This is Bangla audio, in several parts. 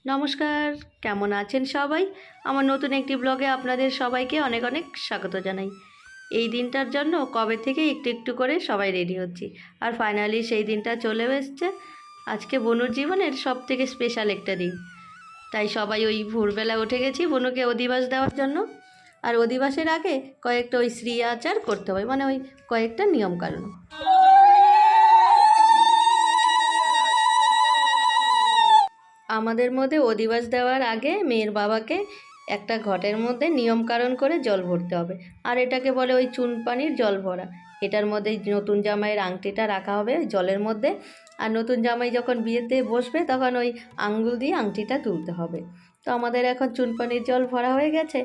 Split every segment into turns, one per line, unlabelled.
নমস্কার, কেমন আছেন সবাই? আমার নতুন একটি ব্লগে আপনাদের সবাইকে অনেক অনেক স্বাগত জানাই। এই দিনটার জন্য কবে থেকে একটু একটু করে সবাই রেডি হচ্ছি, আর ফাইনালি সেই দিনটা চলেও এসছে। আজকে বনুর জীবনের সবথেকে স্পেশাল একটা দিন, তাই সবাই ওই ভোরবেলা উঠে গেছি বনুকে অধিবাস দেওয়ার জন্য। আর অধিবাসের আগে কয়েকটা ওই শ্রী আচার করতে হয়, মানে ওই কয়েকটা নিয়মকানুন। আমাদের মধ্যে অধিবাস দেওয়ার আগে মেয়ের বাবাকে একটা ঘটের মধ্যে নিয়মকানুন করে জল ভরতে হবে, আর এটাকে বলে ওই চুন পানির জল ভরা। এটার মধ্যে নতুন জামাইয়ের আংটিটা রাখা হবে জলের মধ্যে, আর নতুন জামাই যখন বিয়েতে বসবে তখন ওই আঙ্গুল দিয়ে আংটিটা তুলতে হবে। তো আমাদের এখন চুন পানির জল ভরা হয়ে গেছে,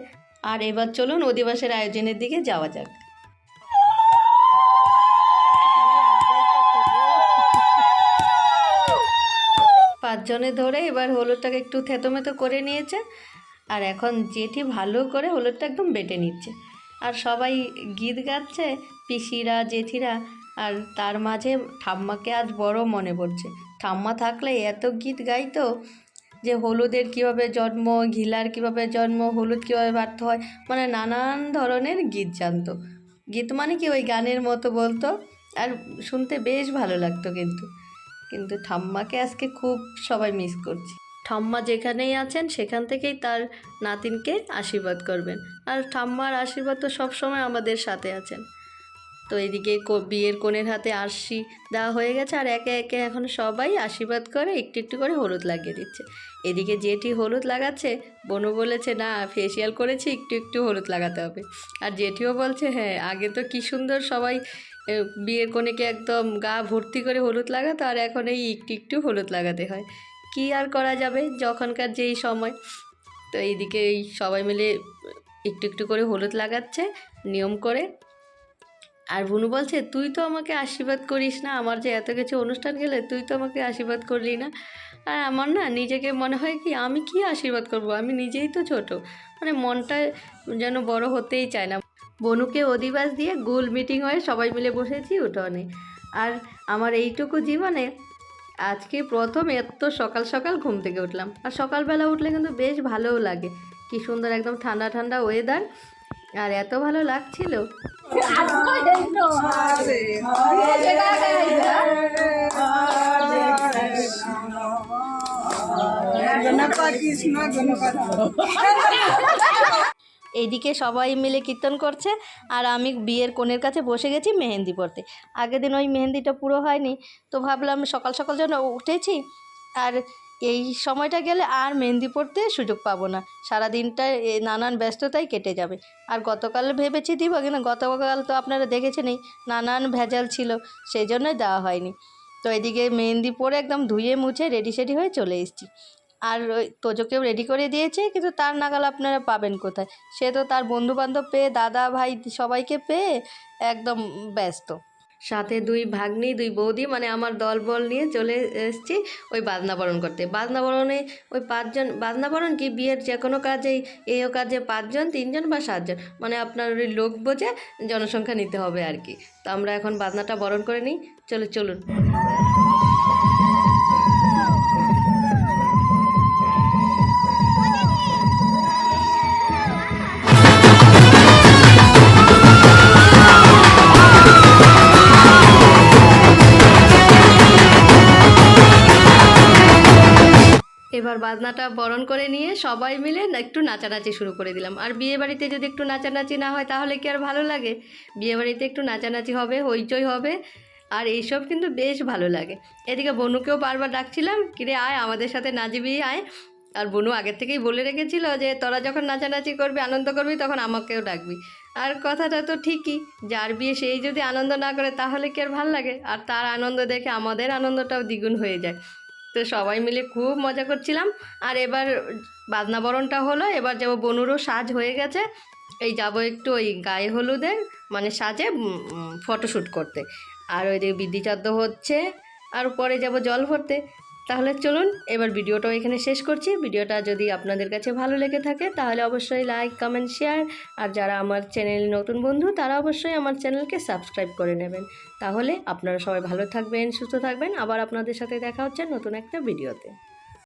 আর এবার চলুন অধিবাসের আয়োজনের দিকে যাওয়া যাক। পাঁচজনে ধরে এবার হলুদটাকে একটু থেতোমেতো করে নিয়েছে, আর এখন জেঠি ভালো করে হলুদটা একদম বেটে নিচ্ছে, আর সবাই গীত গাচ্ছে, পিসিরা জেঠিরা। আর তার মাঝে ঠাম্মাকে আজ বড় মনে পড়ছে। ঠাম্মা থাকলে এত গীত গাইতো, যে হলুদের কীভাবে জন্ম, ঘিলার কীভাবে জন্ম, হলুদ কীভাবে বাড়তে হয়, মানে নানান ধরনের গীত জানতো। গীত মানে কি ওই গানের মতো বলতো, আর শুনতে বেশ ভালো লাগতো। কিন্তু ঠাম্মাকে আজকে খুব সবাই মিস করছি। ঠাম্মা যেখানেই আছেন সেখান থেকেই তার নাতিনকে আশীর্বাদ করবেন, আর ঠাম্মার আশীর্বাদ তো সবসময় আমাদের সাথে আছেন। তো এদিকে বিয়ের কনের হাতে আরশি দেওয়া হয়ে গেছে, আর একে একে এখন সবাই আশীর্বাদ করে একটু একটু করে হলুদ লাগিয়ে দিচ্ছে। এদিকে জেঠি হলুদ লাগাচ্ছে, বনু বলেছে না ফেসিয়াল করেছি, একটু একটু হলুদ লাগাতে হবে। আর জেঠিও বলছে হ্যাঁ, আগে তো কী সুন্দর সবাই বিয়ের কনেকে একদম গা ভর্তি করে হলুদ লাগাতো, আর এখন এই একটু একটু হলুদ লাগাতে হয়। কি আর করা যাবে, যখনকার যেই সময়। তো এইদিকে এই সবাই মিলে একটু একটু করে হলুদ লাগাচ্ছে নিয়ম করে। আর বুনু বলছে তুই তো আমাকে আশীর্বাদ করিস না, আমার যে এত কিছু অনুষ্ঠান গেলে তুই তো আমাকে আশীর্বাদ করলি না। আর আমার না নিজেকে মনে হয় কি আমি কি আশীর্বাদ করব, আমি নিজেই তো ছোট, মানে মনটা যেন বড় হতেই চায় না। বনুকে অধিবাস দিয়ে গোল মিটিং হয়ে সবাই মিলে বসেছি উঠোনে। আর আমার এইটুকু জীবনে আজকে প্রথম এত সকাল সকাল ঘুম থেকে উঠলাম, আর সকালবেলা উঠলে কিন্তু বেশ ভালোও লাগে। কি সুন্দর একদম ঠান্ডা ঠান্ডা ওয়েদার, আর এত ভালো লাগছিল। এইদিকে সবাই মিলে কীর্তন করছে, আর আমি বিয়ের কনের কাছে বসে গেছি মেহেন্দি পরতে। আগের দিন ওই মেহেন্দিটা পুরো হয়নি, তো ভাবলাম সকাল সকাল যেন উঠেছি, আর এই সময়টা গেলে আর মেহেন্দি পরতে সুযোগ পাবো না, সারাদিনটা নানান ব্যস্ততায় কেটে যাবে। আর গতকাল ভেবেছি দিব, কিন্তু গতকাল তো আপনারা দেখেছেনই নানান ভেজাল ছিল, সেই জন্যই দেওয়া হয়নি। তো এদিকে মেহেন্দি পরে একদম ধুয়ে মুছে রেডি সেডি হয়ে চলে এসেছি। আর ওই তোজোকেও রেডি করে দিয়েছে, কিন্তু তার নাগাল আপনারা পাবেন কোথায়, সে তো তার বন্ধুবান্ধব পেয়ে, দাদা ভাই সবাইকে পেয়ে একদম ব্যস্ত। সাথে দুই ভাগ্নি দুই বৌদি, মানে আমার দল বল নিয়ে চলে এসেছি ওই বাজনাবরণ করতে। বাজনাবরণে ওই পাঁচজন, বাজনাবরণ কি বিয়ের যে কোনো কাজেই, এই কাজে 5 জন 3 জন বা 7 জন, মানে আপনার ওই লোক বোঝে জনসংখ্যা নিতে হবে আর কি। তো আমরা এখন বাজনাটা বরণ করে নিই, চলুন। এবার বাজনাটা বরণ করে নিয়ে সবাই মিলে একটু নাচানাচি শুরু করে দিলাম। আর বিয়েবাড়িতে যদি একটু নাচানাচি না হয় তাহলে কি আর ভালো লাগে? বিয়েবাড়িতে একটু নাচানাচি হবে, হইচই হবে, আর এইসব কিন্তু বেশ ভালো লাগে। এদিকে বনুকেও বারবার ডাকছিলাম, কিরে আয় আমাদের সাথে নাচবি আয়। আর বনু আগের থেকেই বলে রেখেছিল যে তোরা যখন নাচানাচি করবি, আনন্দ করবি, তখন আমাকেও ডাকবি। আর কথাটা তো ঠিকই, যার বিয়ে সেই যদি আনন্দ না করে তাহলে কি আর ভালো লাগে? আর তার আনন্দ দেখে আমাদের আনন্দটাও দ্বিগুণ হয়ে যায়। তো সবাই মিলে খুব মজা করছিলাম। আর এবার বাজনাবরণটা হলো, এবার যাবো, বনুরও সাজ হয়ে গেছে, এই যাব একটু ওই গায়ে হলুদের মানে সাজে ফটোশ্যুট করতে। আর ওইদিকে বিদ্যিচাদ্য হচ্ছে, আর পরে যাব জল ভরতে। তাহলে চলুন এবার ভিডিওটাও এখানে শেষ করছি। ভিডিওটা যদি আপনাদের কাছে ভালো লেগে থাকে তাহলে অবশ্যই লাইক, কমেন্ট, শেয়ার, আর যারা আমার চ্যানেল নতুন বন্ধু তারা অবশ্যই আমার চ্যানেলকে সাবস্ক্রাইব করে নেবেন। তাহলে আপনারা সবাই ভালো থাকবেন, সুস্থ থাকবেন। আবার আপনাদের সাথে দেখা হচ্ছে নতুন একটা ভিডিওতে।